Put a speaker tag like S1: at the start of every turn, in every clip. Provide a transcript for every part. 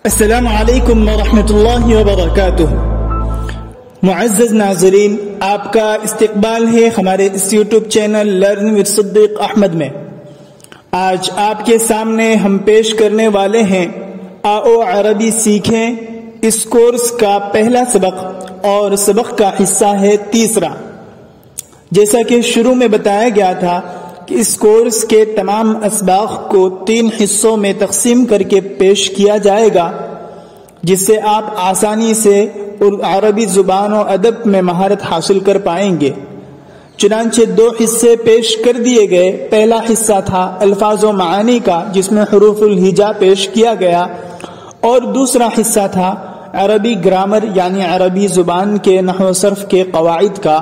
S1: السلام علیکم ورحمۃ اللہ وبرکاتہ۔ معزز ناظرین، آپ کا استقبال ہے ہمارے اس یوٹیوب چینل لرن ود صدیق احمد میں۔ آج آپ کے سامنے ہم پیش کرنے والے ہیں آؤ عربی سیکھیں اس کورس کا پہلا سبق، اور سبق کا حصہ ہے تیسرا۔ جیسا کہ شروع میں بتایا گیا تھا کہ اس کورس کے تمام اسباق کو 3 حصوں میں تقسیم کر کے پیش کیا جائے گا، جس سے آپ آسانی سے عربی زبان و ادب میں مہارت حاصل کر پائیں گے۔ چنانچہ 2 حصے پیش کر دیے گئے۔ پہلا حصہ تھا الفاظ و معانی کا، جس میں حروف الہجا پیش کیا گیا، اور دوسرا حصہ تھا عربی گرامر یعنی عربی زبان کے نحو و صرف کے قواعد کا۔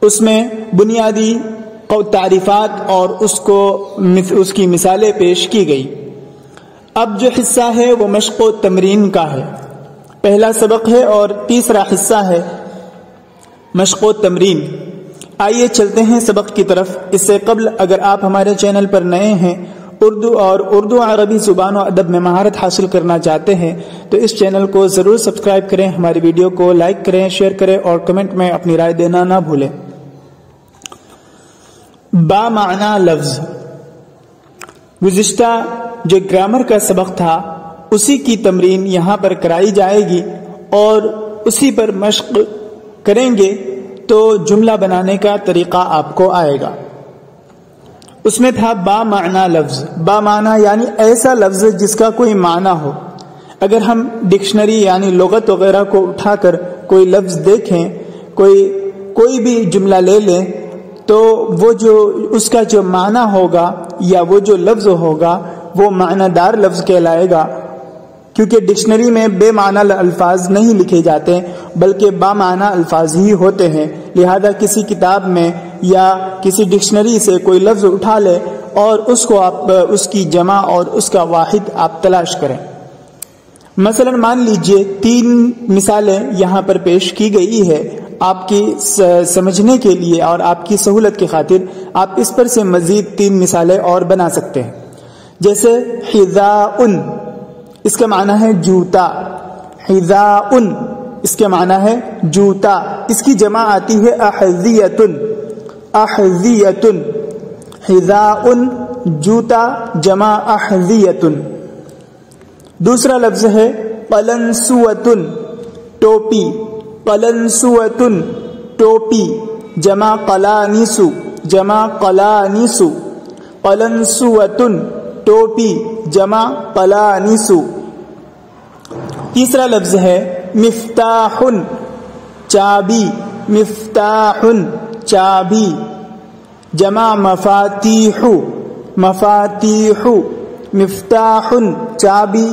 S1: اس میں بنیادی تعریفات اور اس کی مثالیں پیش کی گئی۔ اب جو حصہ ہے وہ مشق و تمرین کا ہے۔ پہلا سبق ہے اور تیسرا حصہ ہے مشق و تمرین۔ آئیے چلتے ہیں سبق کی طرف۔ اس سے قبل اگر آپ ہمارے چینل پر نئے ہیں، اردو عربی زبان و ادب میں مہارت حاصل کرنا چاہتے ہیں، تو اس چینل کو ضرور سبسکرائب کریں، ہماری ویڈیو کو لائک کریں، شیئر کریں اور کمنٹ میں اپنی رائے دینا نہ بھولیں۔ با معنی لفظ۔ گزشتہ جو گرامر کا سبق تھا اسی کی تمرین یہاں پر کرائی جائے گی اور اسی پر مشق کریں گے تو جملہ بنانے کا طریقہ آپ کو آئے گا۔ اس میں تھا با معنی لفظ۔ با معنی یعنی ایسا لفظ جس کا کوئی معنی ہو۔ اگر ہم ڈکشنری یعنی لغت وغیرہ کو اٹھا کر کوئی لفظ دیکھیں، کوئی بھی جملہ لے لیں، تو وہ جو اس کا جو معنی ہوگا یا وہ جو لفظ ہوگا وہ معنی دار لفظ کہلائے گا، کیونکہ ڈکشنری میں بے معنی الفاظ نہیں لکھے جاتے بلکہ با معنی الفاظ ہی ہوتے ہیں۔ لہذا کسی کتاب میں یا کسی ڈکشنری سے کوئی لفظ اٹھا لے اور اس کو آپ اس کی جمع اور اس کا واحد آپ تلاش کریں۔ مثلا مان لیجئے 3 مثالیں یہاں پر پیش کی گئی ہے۔ آپ کی سمجھنے کے لیے اور آپ کی سہولت کی خاطر آپ اس پر سے مزید 3 مثالیں اور بنا سکتے ہیں۔ جیسے حذاء، اس کا معنی ہے جوتا۔ حذاء اس کے معنی ہے جوتا۔ اس کی جمع آتی ہے احذیۃ۔ احذیۃ، حذاء جوتا، جمع احذیۃ۔ دوسرا لفظ ہے قلنسوۃ، ٹوپی۔ قلنسوۃ ٹوپی، جمع قلانس، جمع قلانس۔ قلنسوۃ ٹوپی، جمع قلانس۔ تیسرا لفظ ہے مفتاح، چابی۔ مفتاح چابی، جمع مفاتیح۔ مفاتیح، مفتاح چابی،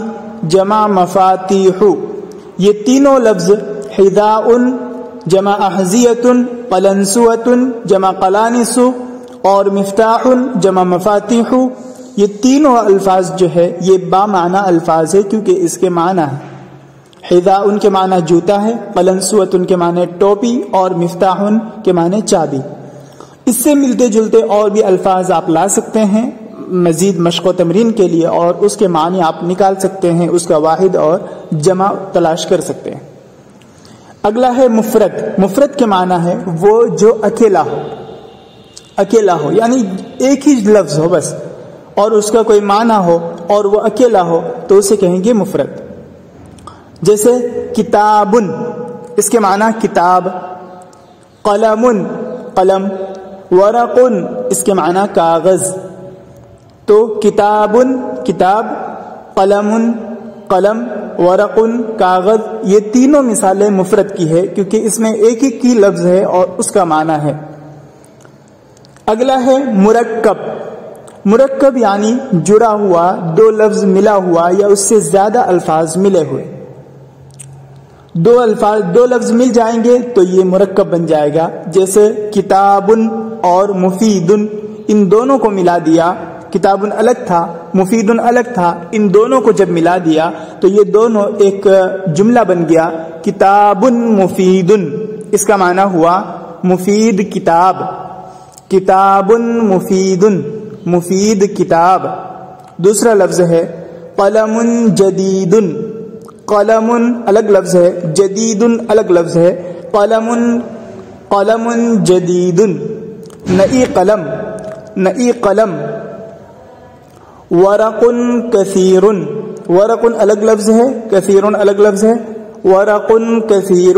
S1: جمع مفاتیح۔ یہ تینوں لفظ حذاء جمع احذیۃ، قلنسوۃ جمع قلانس اور مفتاح جمع مفاتیح، یہ تینوں الفاظ جو ہے یہ با معنی الفاظ ہے، کیونکہ اس کے معنی ہے حذاء کے معنی جوتا ہے، قلنسوۃ کے معنی ٹوپی اور مفتاح کے معنی چابی۔ اس سے ملتے جلتے اور بھی الفاظ آپ لا سکتے ہیں مزید مشق و تمرین کے لیے، اور اس کے معنی آپ نکال سکتے ہیں، اس کا واحد اور جمع تلاش کر سکتے ہیں۔ اگلا ہے مفرد۔ مفرد کے معنی ہے وہ جو اکیلا ہو۔ اکیلا ہو یعنی ایک ہی لفظ ہو بس، اور اس کا کوئی معنی ہو اور وہ اکیلا ہو تو اسے کہیں گے مفرد۔ جیسے کتاب، اس کے معنی کتاب۔ قلم، قلم۔ ورق، اس کے معنی کاغذ۔ تو کتاب، کتاب۔ قلم، قلم۔ ورق، کاغذ۔ یہ تینوں مثالیں مفرد کی ہے، کیونکہ اس میں ایک ایک کی لفظ ہے اور اس کا معنی ہے۔ اگلا ہے مرکب۔ مرکب یعنی جڑا ہوا، 2 لفظ ملا ہوا یا اس سے زیادہ الفاظ ملے ہوئے۔ 2 لفظ مل جائیں گے تو یہ مرکب بن جائے گا۔ جیسے کتاب اور مفید، ان دونوں کو ملا دیا۔ کتاب الگ تھا، مفید الگ تھا، ان دونوں کو جب ملا دیا تو یہ دونوں ایک جملہ بن گیا، کتاب مفید۔ اس کا معنی ہوا مفید کتاب۔ کتاب مفید، مفید کتاب۔ دوسرا لفظ ہے قلم جدید، قلم الگ لفظ ہے، جدید الگ لفظ ہے، قلم جدید، نئی قلم، نئی قلم، ورق کثیر، ورق الگ لفظ ہے، کثیر الگ لفظ ہے، ورق کثیر،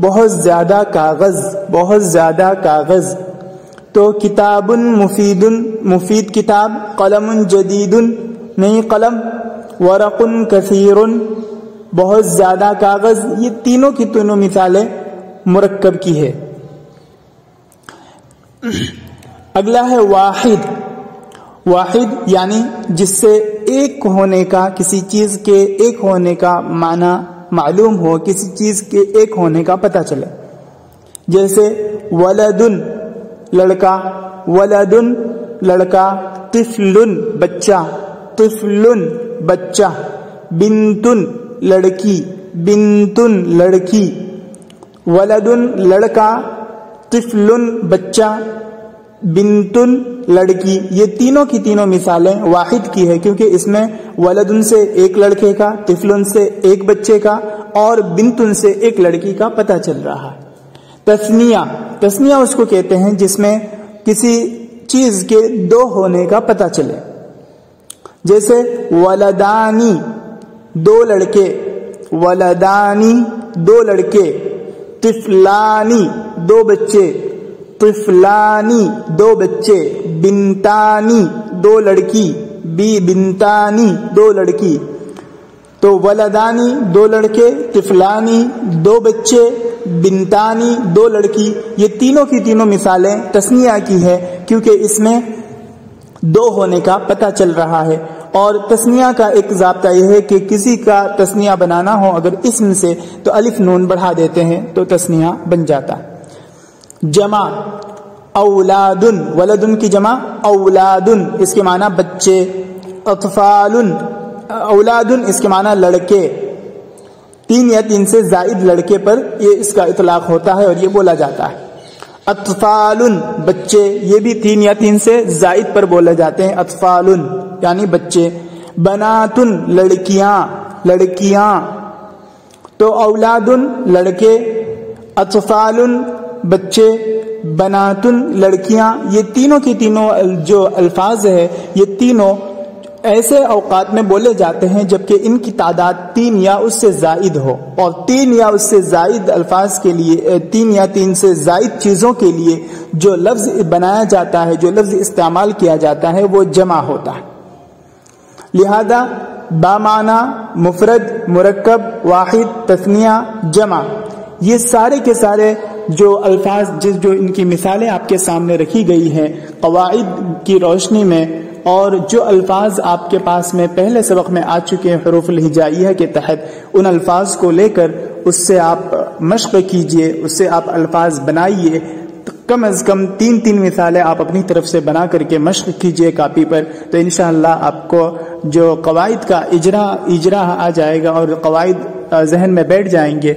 S1: بہت زیادہ کاغذ، بہت زیادہ کاغذ. تو کتاب مفید، مفید کتاب، قلم جدید نئی قلم، ورق کثیر بہت زیادہ کاغذ. یہ تینوں کی تینوں مثالیں مرکب کی ہے. اگلا ہے واحد. واحد یعنی جس سے ایک ہونے کا، کسی چیز کے ایک ہونے کا معنی معلوم ہو، کسی چیز کے ایک ہونے کا پتہ چلے. جیسے ولد لڑکا، ولد لڑکا، طفل بچہ، طفل بچہ، بنت لڑکی، بنت لڑکی، ولد لڑکا، طفل بچہ، بنت لڑکی. یہ تینوں کی تینوں مثالیں واحد کی ہے، کیونکہ اس میں ولدن سے ایک لڑکے کا، طفل سے ایک بچے کا، اور بنتن سے ایک لڑکی کا پتہ چل رہا ہے. تثنیہ، تثنیہ اس کو کہتے ہیں جس میں کسی چیز کے دو ہونے کا پتہ چلے. جیسے ولدانی دو لڑکے، ولدانی دو لڑکے، طفلانی دو بچے، طفلانی دو بچے، بنتانی دو لڑکی، بنتانی دو لڑکی. تو ولدانی دو لڑکے، طفلانی دو بچے، بنتانی دو لڑکی. یہ تینوں کی تینوں مثالیں تثنیہ کی ہے، کیونکہ اس میں دو ہونے کا پتہ چل رہا ہے. اور تثنیہ کا ایک ضابطہ یہ ہے کہ کسی کا تثنیہ بنانا ہو اگر اسم سے تو الف نون بڑھا دیتے ہیں تو تثنیہ بن جاتا ہے. جمع اولاد، ولدن کی جمع اولاد، اس کے معنی بچے. اطفال، اولاد اس کے معنی لڑکے. تین یا تین سے زائد لڑکے پر یہ اس کا اطلاق ہوتا ہے اور یہ بولا جاتا ہے. اطفال بچے، یہ بھی تین یا تین سے زائد پر بولے جاتے ہیں، اطفال یعنی بچے. بنات لڑکیاں، لڑکیاں. تو اولاد لڑکے، اطفال بچے، بنات لڑکیاں. یہ تینوں کی تینوں جو الفاظ ہے یہ تینوں ایسے اوقات میں بولے جاتے ہیں جبکہ ان کی تعداد تین یا اس سے زائد ہو. اور تین یا اس سے زائد الفاظ کے لیے، تین یا تین سے زائد چیزوں کے لیے جو لفظ بنایا جاتا ہے، جو لفظ استعمال کیا جاتا ہے وہ جمع ہوتا ہے. لہذا بامعنی، مفرد، مرکب، واحد، تثنیہ، جمع، یہ سارے کے سارے جو الفاظ جو ان کی مثالیں آپ کے سامنے رکھی گئی ہیں قواعد کی روشنی میں، اور جو الفاظ آپ کے پاس میں پہلے سبق میں آ چکے ہیں حروف الہجائیہ کے تحت، ان الفاظ کو لے کر اس سے آپ مشق کیجئے، اس سے آپ الفاظ بنائیے. کم از کم تین تین مثالیں آپ اپنی طرف سے بنا کر کے مشق کیجئے کاپی پر، تو انشاءاللہ آپ کو جو قواعد کا اجرا آ جائے گا اور قواعد ذہن میں بیٹھ جائیں گے.